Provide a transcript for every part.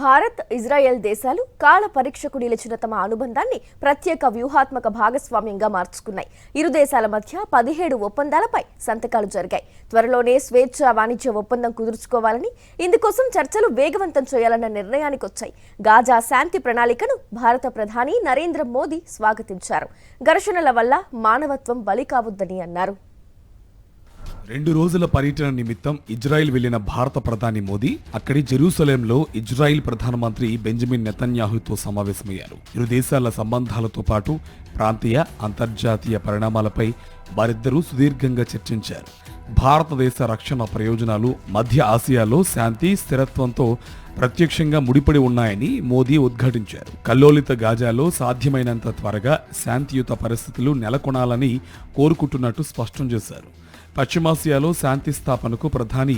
Bharat, Israel దేశాలు కాల పరీక్షకు నిలిచిన తమ అనుబంధాన్ని ప్రత్యేక వ్యూహాత్మక భాగస్వామ్యంగా మార్చుకున్నాయి. ఇరు దేశాల మధ్య 17 ఒప్పందాలపై సంతకాలు జరిగాయి. త్వరలోనే స్వేచ్ఛా వాణిజ్య ఒప్పందం కుదుర్చుకోవాలని, ఇందుకోసం చర్చలు వేగవంతం చేయాలన్న నిర్ణయానికి వచ్చాయి. గాజా శాంతి ప్రణాళికను భారత ప్రధాని నరేంద్ర మోదీ స్వాగతించారు. ఘర్షణల వల్ల మానవత్వం బలి కావొద్దని అన్నారు. 2 రోజుల పర్యటన నిమిత్తం ఇజ్రాయెల్ వెళ్లిన భారత ప్రధాని మోదీ అక్కడి జెరూసలేంలో ఇజ్రాయెల్ ప్రధానమంత్రి బెంజమిన్ నెతన్యాహుతో సమావేశమయ్యారు. ఇరు దేశాల సంబంధాలతో పాటు ప్రాంతీయ, అంతర్జాతీయ పరిణామాలపై వారిద్దరూ సుదీర్ఘంగా చర్చించారు. భారతదేశ రక్షణ ప్రయోజనాలు మధ్య ఆసియాలో శాంతి, స్థిరత్వంతో ప్రత్యక్షంగా ముడిపడి ఉన్నాయని మోదీ ఉద్ఘాటించారు. కల్లోలిత గాజాలో సాధ్యమైనంత త్వరగా శాంతియుత పరిస్థితులు నెలకొనాలని కోరుకుంటున్నట్టు స్పష్టం చేశారు. పశ్చిమాసియాలో శాంతి స్థాపనకు ప్రధాని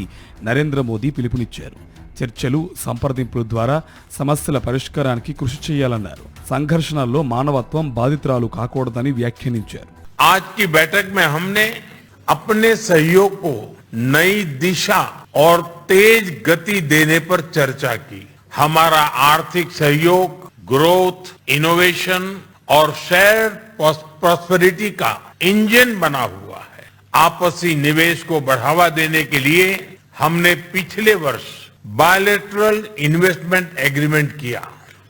నరేంద్ర మోదీ పిలుపునిచ్చారు. చర్చలు, సంప్రదింపుల ద్వారా సమస్యల పరిష్కారానికి కృషి చేయాలన్నారు. సంఘర్షణల్లో మానవత్వం బాధితురాలు కాకూడదని వ్యాఖ్యానించారు. आज की बैठक में हमने अपने सहयोग को नई दिशा और तेज गति देने पर चर्चा की. हमारा आर्थिक सहयोग ग्रोथ, इनोवेशन और शेयर प्रॉस्पेरिटी का इंजन बना हुआ है. आपसी निवेश को बढ़ावा देने के लिए हमने पिछले वर्ष बायलैटरल इन्वेस्टमेंट एग्रीमेंट किया.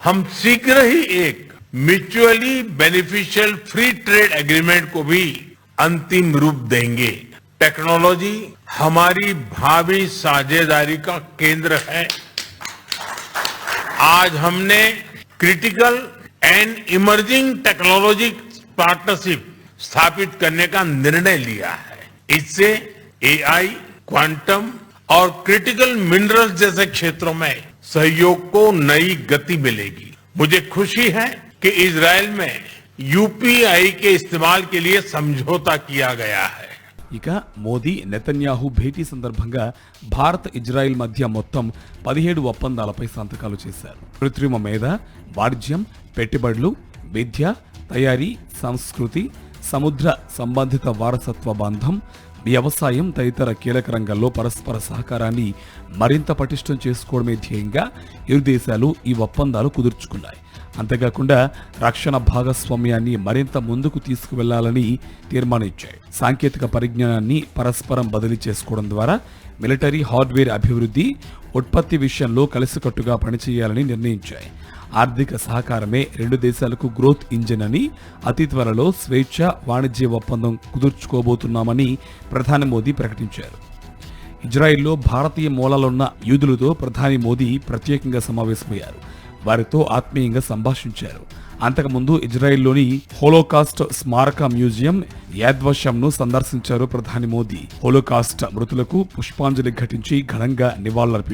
हम शीघ्र ही एक mutually beneficial free trade agreement को भी अंतिम रूप देंगे. टेक्नोलॉजी हमारी भावी साझेदारी का केंद्र है. आज हमने critical and emerging technology partnership स्थापित करने का निर्णय लिया है. इससे एआई, क्वांटम और क्रिटिकल मिनरल्स जैसे क्षेत्रों में सहयोग को नई गति मिलेगी. मुझे खुशी है कि इजरायल में यूपीआई के इस्तेमाल के लिए समझौता किया गया है. ఇక మోదీ, నెతన్యాహు భేటీ సందర్భంగా భారత్, ఇజ్రాయెల్ మధ్య మొత్తం 17 ఒప్పందాలపై సంతకాలు చేశారు. కృత్రిమ మేధ, వాణిజ్యం, పెట్టుబడులు, విద్య, తయారీ, సంస్కృతి, సముద్ర సంబంధిత వారసత్వ బంధం, వ్యవసాయం తదితర కీలక రంగాల్లో పరస్పర సహకారాన్ని మరింత పటిష్టం చేసుకోవడమే ధ్యేయంగా ఇరు దేశాలు ఈ ఒప్పందాలు కుదుర్చుకున్నాయి. అంతేకాకుండా రక్షణ భాగస్వామ్యాన్ని మరింత ముందుకు తీసుకువెళ్లాలని తీర్మానించాయి. సాంకేతిక పరిజ్ఞానాన్ని పరస్పరం బదిలీ చేసుకోవడం ద్వారా మిలిటరీ హార్డ్వేర్ అభివృద్ధి, ఉత్పత్తి విషయంలో కలిసికట్టుగా పనిచేయాలని నిర్ణయించాయి. ఆర్థిక సహకారమే 2 దేశాలకు గ్రోత్ ఇంజిన్ అని, అతి త్వరలో స్వేచ్ఛ వాణిజ్య ఒప్పందం కుదుర్చుకోబోతున్నామని ప్రధాని మోదీ ప్రకటించారు. ఇజ్రాయెల్లో భారతీయ మూలాలున్న యూదులతో ప్రధాని మోదీ ప్రత్యేకంగా సమావేశమయ్యారు. వారితో ఆత్మీయంగా సంభాషించారు. అంతకుముందు ఇజ్రాయెల్లోని హోలోకాస్ట్ స్మారక మ్యూజియం యాద్వశంను సందర్శించారు ప్రధాని మోదీ. హోలోకాస్ట్ మృతులకు పుష్పాంజలి ఘటించి ఘనంగా నివాళులర్పించారు.